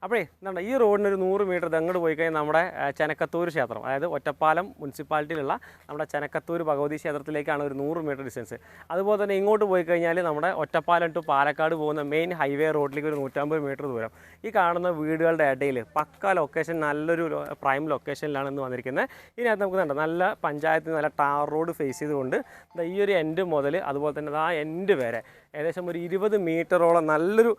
അപ്പോഴേ എന്താണ് ഈ റോഡിനൊരു 100 മീറ്റർ അങ്ങോട്ട് പോയി കഴിഞ്ഞാൽ നമ്മുടെ ചെനക്കത്തൂർ ക്ഷേത്രം, അതായത് ഒറ്റപ്പാലം മുനിസിപ്പാലിറ്റിയിലുള്ള നമ്മുടെ ചെനക്കത്തൂർ ഭഗവതി ക്ഷേത്രത്തിലേക്കാണ് ഒരു 100 മീറ്റർ ഡിസ്റ്റൻസ്. അതുപോലെ തന്നെ ഇങ്ങോട്ട് പോയി കഴിഞ്ഞാൽ നമ്മുടെ ഒറ്റപ്പാലം ടു പാലക്കാട് പോകുന്ന മെയിൻ ഹൈവേ റോഡിലേക്ക് ഒരു 150 മീറ്റർ ദൂരം. ഈ കാണുന്ന വീടുകളുടെ ഇടയിൽ പക്ക ലൊക്കേഷൻ, നല്ലൊരു പ്രൈം ലൊക്കേഷനിലാണ് ഇന്ന് വന്നിരിക്കുന്നത്. ഇതിനകത്ത് നമുക്ക് കണ്ടോ നല്ല പഞ്ചായത്ത്, നല്ല ടാർ റോഡ് ഫേസ് ചെയ്തുകൊണ്ട് ഈ ഒരു എൻഡ് മുതൽ അതുപോലെ തന്നെ ആ എൻഡ് വരെ ഏകദേശം ഒരു 20 മീറ്ററോളം നല്ലൊരു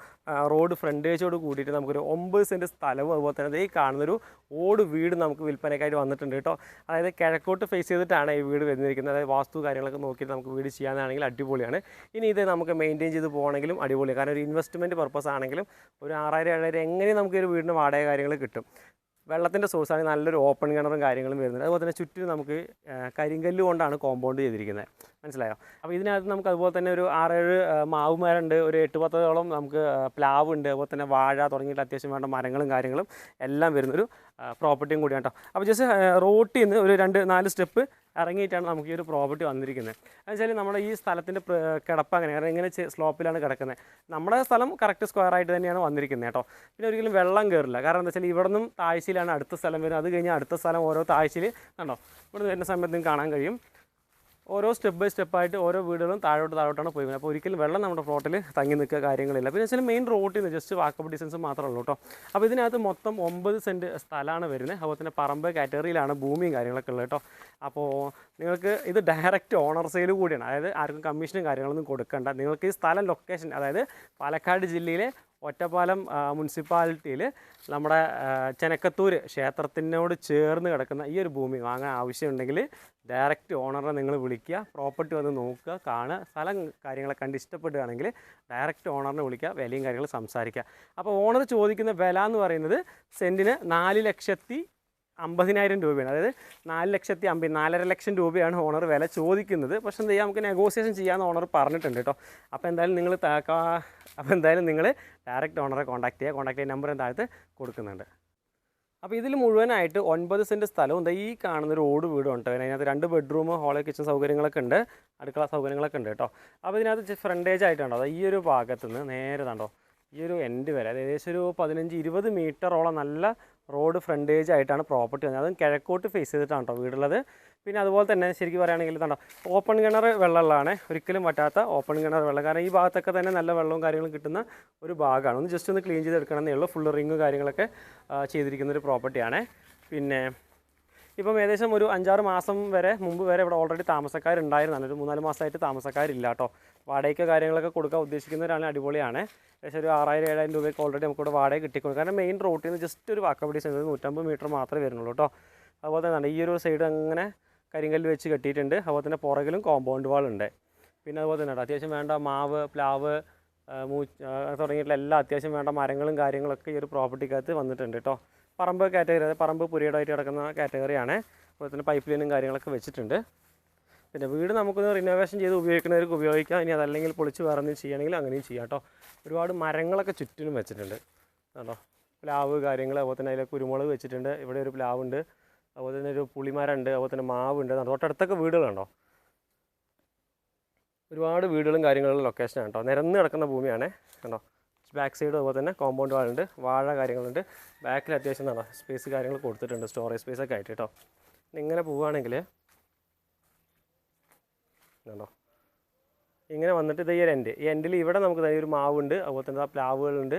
റോഡ് ഫ്രണ്ടേജോട് കൂടിയിട്ട് നമുക്കൊരു 9 സെൻറ്റ് സ്ഥലവും അതുപോലെ തന്നെ ഈ കാണുന്നൊരു ഓട് വീട് നമുക്ക് വിൽപ്പനയ്ക്കായിട്ട് വന്നിട്ടുണ്ട് കേട്ടോ. അതായത് കിഴക്കോട്ട് ഫേസ് ചെയ്തിട്ടാണ് ഈ വീട് വന്നിരിക്കുന്നത്. അതായത് വാസ്തു കാര്യങ്ങളൊക്കെ നോക്കിയിട്ട് നമുക്ക് വീട് ചെയ്യാനാണെങ്കിൽ അടിപൊളിയാണ്. ഇനി ഇത് നമുക്ക് മെയിൻറ്റെയിൻ ചെയ്ത് പോകണമെങ്കിലും അടിപൊളിയാണ്. കാരണം ഒരു ഇൻവെസ്റ്റ്മെൻറ്റ് പർപ്പസ് ആണെങ്കിലും ഒരു 6000-7000 എങ്ങനെ നമുക്ക് ഒരു വീടിന് വാടക കാര്യങ്ങൾ കിട്ടും. വെള്ളത്തിൻ്റെ സോഴ്സാണെങ്കിൽ നല്ലൊരു ഓപ്പൺ കിണറും കാര്യങ്ങളും വരുന്നുണ്ട്. അതുപോലെ തന്നെ ചുറ്റും നമുക്ക് കരിങ്കല്ല് കൊണ്ടാണ് കോമ്പൗണ്ട് ചെയ്തിരിക്കുന്നത്, മനസ്സിലായോ? അപ്പോൾ ഇതിനകത്ത് നമുക്ക് അതുപോലെ തന്നെ ഒരു 6-7 മാവ് മരമുണ്ട്, ഒരു 8-10ഓളം നമുക്ക് പ്ലാവ് ഉണ്ട്, അതുപോലെ തന്നെ വാഴ തുടങ്ങിയിട്ട് അത്യാവശ്യം വേണ്ട മരങ്ങളും കാര്യങ്ങളും എല്ലാം വരുന്നൊരു പ്രോപ്പർട്ടിയും കൂടിയാണ് കേട്ടോ. അപ്പോൾ ജസ്റ്റ് റോട്ടിൽ നിന്ന് ഒരു 2-4 സ്റ്റെപ്പ് ഇറങ്ങിയിട്ടാണ് നമുക്ക് ഈ ഒരു പ്രോപ്പർട്ടി വന്നിരിക്കുന്നത്. എന്നുവെച്ചാൽ നമ്മുടെ ഈ സ്ഥലത്തിൻ്റെ കിടപ്പ് അങ്ങനെ, കാരണം ഇങ്ങനെ സ്ലോപ്പിലാണ് കിടക്കുന്നത്. നമ്മുടെ സ്ഥലം കറക്റ്റ് സ്ക്വയർ ആയിട്ട് തന്നെയാണ് വന്നിരിക്കുന്നത് കേട്ടോ. പിന്നെ ഒരിക്കലും വെള്ളം കയറില്ല. കാരണം എന്താ വെച്ചാൽ ഇവിടെ നിന്നും താഴ്ചയിലാണ് അടുത്ത സ്ഥലം വരുന്നത്. അത് കഴിഞ്ഞാൽ അടുത്ത സ്ഥലം ഓരോ താഴ്ചയിൽ കണ്ടോ, ഇവിടെ വരുന്ന സമയത്ത് നിങ്ങൾക്ക് കാണാൻ കഴിയും. ഓരോ സ്റ്റെപ്പ് ബൈ സ്റ്റെപ്പായിട്ട് ഓരോ വീടുകളും താഴോട്ടാണ് പോയി. അപ്പോൾ ഒരിക്കലും വെള്ളം നമ്മുടെ പ്ലോട്ടിൽ തങ്ങി നിൽക്കുക കാര്യങ്ങളില്ല. പിന്നെ വെച്ചാൽ മെയിൻ റോട്ടിൽ നിന്ന് ജസ്റ്റ് വാക്കബിൾ ഡിസ്റ്റൻസ് മാത്രമേ ഉള്ളൂ കേട്ടോ. അപ്പോൾ ഇതിനകത്ത് മൊത്തം 9 സെൻറ്റ് സ്ഥലമാണ് വരുന്നത്. അതുപോലെ തന്നെ പറമ്പ് കാറ്റഗറിയിലാണ് ഭൂമിയും കാര്യങ്ങളൊക്കെ ഉള്ളത് കേട്ടോ. അപ്പോൾ നിങ്ങൾക്ക് ഇത് ഡയറക്റ്റ് ഓണർ സെയിൽ കൂടിയാണ്. അതായത് ആർക്കും കമ്മീഷനും കാര്യങ്ങളൊന്നും കൊടുക്കണ്ട. നിങ്ങൾക്ക് ഈ സ്ഥലം ലൊക്കേഷൻ, അതായത് പാലക്കാട് ജില്ലയിലെ ഒറ്റപ്പാലം മുനിസിപ്പാലിറ്റിയിൽ നമ്മുടെ ചെനക്കത്തൂർ ക്ഷേത്രത്തിനോട് ചേർന്ന് കിടക്കുന്ന ഈ ഒരു ഭൂമി വാങ്ങാൻ ആവശ്യമുണ്ടെങ്കിൽ ഡയറക്റ്റ് ഓണറെ നിങ്ങൾ വിളിക്കുക, പ്രോപ്പർട്ടി വന്ന് നോക്കുക, കാണുക, സ്ഥലം കാര്യങ്ങളൊക്കെ കണ്ട് ഇഷ്ടപ്പെടുകയാണെങ്കിൽ ഡയറക്റ്റ് ഓണറിനെ വിളിക്കുക, വിലയും കാര്യങ്ങളും സംസാരിക്കുക. അപ്പോൾ ഓണർ ചോദിക്കുന്ന വില എന്ന് പറയുന്നത് സെൻറ്റിന് 4,50,000 രൂപയാണ്. അതായത് 4,50,000 4.5 ലക്ഷം രൂപയാണ് ഓണർ വില ചോദിക്കുന്നത്. പക്ഷേ എന്ത് ചെയ്യാം, നമുക്ക് നെഗോസിയേഷൻ ചെയ്യാമെന്ന് ഓണർ പറഞ്ഞിട്ടുണ്ട് കേട്ടോ. അപ്പോൾ എന്തായാലും നിങ്ങൾ ഡയറക്റ്റ് ഓണറെ കോൺടാക്ട് ചെയ്യുക. കോൺടാക്ട് ചെയ്യുന്ന നമ്പർ താഴത്ത് കൊടുക്കുന്നുണ്ട്. അപ്പോൾ ഇതിൽ മുഴുവനായിട്ട് 9 സെൻറ്റ് സ്ഥലവും ഈ കാണുന്നൊരു ഓട് വീടും ഉണ്ട്. അതിനകത്ത് 2 ബെഡ്റൂം, ഹോള്, കിച്ചൺ സൗകര്യങ്ങളൊക്കെ ഉണ്ട്, അടുക്കള സൗകര്യങ്ങളൊക്കെ ഉണ്ട് കേട്ടോ. അപ്പോൾ ഇതിനകത്ത് ഫ്രണ്ടേജ് ആയിട്ടുണ്ടോ, അത് ഈ ഒരു ഭാഗത്തു നിന്ന് നേരെ കണ്ടോ ഈ ഒരു എൻഡ് വരെ ഏകദേശം ഒരു 15-20 മീറ്ററോളം നല്ല റോഡ് ഫ്രണ്ടേജ് ആയിട്ടാണ് പ്രോപ്പർട്ടി വന്നത്. അതും കിഴക്കോട്ട് ഫേസ് ചെയ്തിട്ടാണ് കേട്ടോ വീടുള്ളത്. പിന്നെ അതുപോലെ തന്നെ ശരിക്കും പറയുകയാണെങ്കിൽ കണ്ടോ ഓപ്പൺ കിണർ വെള്ളമുള്ളതാണ്, ഒരിക്കലും പറ്റാത്ത ഓപ്പൺ കിണർ വെള്ളം. കാരണം ഈ ഭാഗത്തൊക്കെ തന്നെ നല്ല വെള്ളവും കാര്യങ്ങളും കിട്ടുന്ന ഒരു ഭാഗമാണ്. ഒന്ന് ജസ്റ്റ് ഒന്ന് ക്ലീൻ ചെയ്തെടുക്കണമെന്നേ ഉള്ളൂ. ഫുൾ റിങ് കാര്യങ്ങളൊക്കെ ചെയ്തിരിക്കുന്നൊരു പ്രോപ്പർട്ടിയാണ്. പിന്നെ ഇപ്പം ഏകദേശം ഒരു 5-6 മാസം മുമ്പ് വരെ ഇവിടെ ഓൾറെഡി താമസക്കാരുണ്ടായിരുന്നാണ്. ഒരു 3-4 മാസമായിട്ട് താമസക്കാരില്ല കേട്ടോ. വാടകയ്ക്ക് കാര്യങ്ങളൊക്കെ കൊടുക്കാൻ ഉദ്ദേശിക്കുന്നവരാണ്, അടിപൊളിയാണ്. ഏകദേശം ഒരു 6,000-7,000 രൂപയ്ക്ക് ഓൾറെഡി നമുക്കിവിടെ വാടക കിട്ടിക്കൊടുക്കും. കാരണം മെയിൻ റോട്ടിൽ നിന്ന് ജസ്റ്റ് ഒരു വാക്കബിൾ ഡിസ്റ്റൻസ് 150 മീറ്റർ മാത്രമേ വരുന്നുള്ളൂ കേട്ടോ. അതുപോലെ തന്നെ ഈ ഒരു സൈഡ് അങ്ങനെ കരിങ്കല്ല് വെച്ച് കെട്ടിയിട്ടുണ്ട്. അതുപോലെ തന്നെ പുറകിലും കോമ്പൗണ്ട് വാളുണ്ട്. പിന്നെ അതുപോലെ തന്നെ അത്യാവശ്യം വേണ്ട മാവ്, പ്ലാവ്, തുടങ്ങിയിട്ടുള്ള എല്ലാ അത്യാവശ്യം വേണ്ട മരങ്ങളും കാര്യങ്ങളൊക്കെ ഈ ഒരു പ്രോപ്പർട്ടിക്കകത്ത് വന്നിട്ടുണ്ട് കേട്ടോ. പറമ്പ് കാറ്റഗറി, അതായത് പറമ്പ് പുരിയടായിട്ട് കിടക്കുന്ന കാറ്റഗറിയാണ്. അതുപോലെ തന്നെ പൈപ്പ് ലൈനും കാര്യങ്ങളൊക്കെ വെച്ചിട്ടുണ്ട്. പിന്നെ വീട് നമുക്കൊന്ന് റിനോവേഷൻ ചെയ്ത് ഉപയോഗിക്കുന്നവർക്ക് ഉപയോഗിക്കാം. ഇനി അതല്ലെങ്കിൽ പൊളിച്ച് വേറെ എന്തെങ്കിലും ചെയ്യുകയാണെങ്കിൽ അങ്ങനെയും ചെയ്യാം കേട്ടോ. ഒരുപാട് മരങ്ങളൊക്കെ ചുറ്റിനും വെച്ചിട്ടുണ്ട് കേട്ടോ. പ്ലാവ് കാര്യങ്ങൾ, അതുപോലെ തന്നെ അതിൽ കുരുമുളക് വെച്ചിട്ടുണ്ട്. ഇവിടെ ഒരു പ്ലാവുണ്ട്, അതുപോലെ തന്നെ ഒരു പുളിമരമുണ്ട്, അതുപോലെ തന്നെ മാവുണ്ട്. തൊട്ടടുത്തൊക്കെ വീടുകളുണ്ടോ, ഒരുപാട് വീടുകളും കാര്യങ്ങളും ലൊക്കേഷനാണ് കേട്ടോ. നിരന്ന് കിടക്കുന്ന ഭൂമിയാണ് കണ്ടോ. ബാക്ക് സൈഡ് അതുപോലെ തന്നെ കോമ്പൗണ്ട് വാളുണ്ട്, വാഴ കാര്യങ്ങളുണ്ട്. ബാക്കിൽ അത്യാവശ്യം കണ്ടോ സ്പേസ് കാര്യങ്ങൾ കൊടുത്തിട്ടുണ്ട്, സ്റ്റോറേജ് സ്പേസൊക്കെ ആയിട്ട് കേട്ടോ. ഇങ്ങനെ പോവുകയാണെങ്കിൽ കണ്ടോ ഇങ്ങനെ വന്നിട്ട് ഇത് ഈ എൻഡിൽ ഇവിടെ നമുക്ക് ഒരു മാവുണ്ട്, അതുപോലെ തന്നെ പ്ലാവുകളുണ്ട്,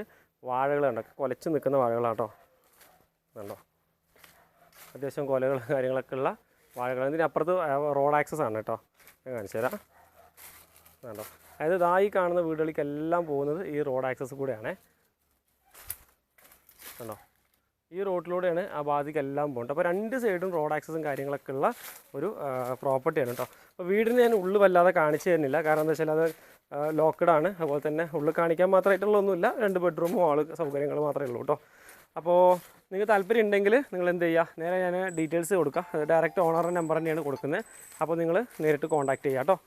വാഴകളുണ്ട്, കുലച്ച് നിൽക്കുന്ന വാഴകളാണ് കേട്ടോ. കണ്ടോ അത്യാവശ്യം കൊലകൾ കാര്യങ്ങളൊക്കെ ഉള്ള വാഴകൾ. ഇതിനപ്പുറത്ത് റോഡ് ആക്സസ് ആണ് കേട്ടോ. ഞാൻ കാണിച്ചു തരാം കണ്ടോ. അതായത് ഇതായി കാണുന്ന വീടുകളിലേക്കെല്ലാം പോകുന്നത് ഈ റോഡ് ആക്സസ് കൂടെയാണ് കണ്ടോ. ഈ റോഡിലൂടെയാണ് ആ ഭാഗത്തേക്കെല്ലാം പോകുന്നത്. അപ്പോൾ 2 സൈഡും റോഡ് ആക്സസും കാര്യങ്ങളൊക്കെ ഉള്ള ഒരു പ്രോപ്പർട്ടിയാണ് കേട്ടോ. അപ്പോൾ വീടിന് ഞാൻ ഉള്ളു വല്ലാതെ കാണിച്ചു തരുന്നില്ല. കാരണം എന്താ വെച്ചാൽ അത് ലോക്കഡാണ്. അതുപോലെ തന്നെ ഉള്ളിൽ കാണിക്കാൻ മാത്രമായിട്ടുള്ളതൊന്നുമില്ല. 2 ബെഡ്റൂം, ഹാള് സൗകര്യങ്ങൾ മാത്രമേ ഉള്ളൂ കേട്ടോ. അപ്പോൾ നിങ്ങൾക്ക് താല്പര്യം ഉണ്ടെങ്കിൽ നിങ്ങൾ എന്ത് ചെയ്യുക, നേരെ ഞാൻ ഡീറ്റെയിൽസ് കൊടുക്കാം. ഡയറക്റ്റ് ഓണറുടെ നമ്പർ തന്നെയാണ് കൊടുക്കുന്നത്. അപ്പോൾ നിങ്ങൾ നേരിട്ട് കോൺടാക്റ്റ് ചെയ്യുക കേട്ടോ.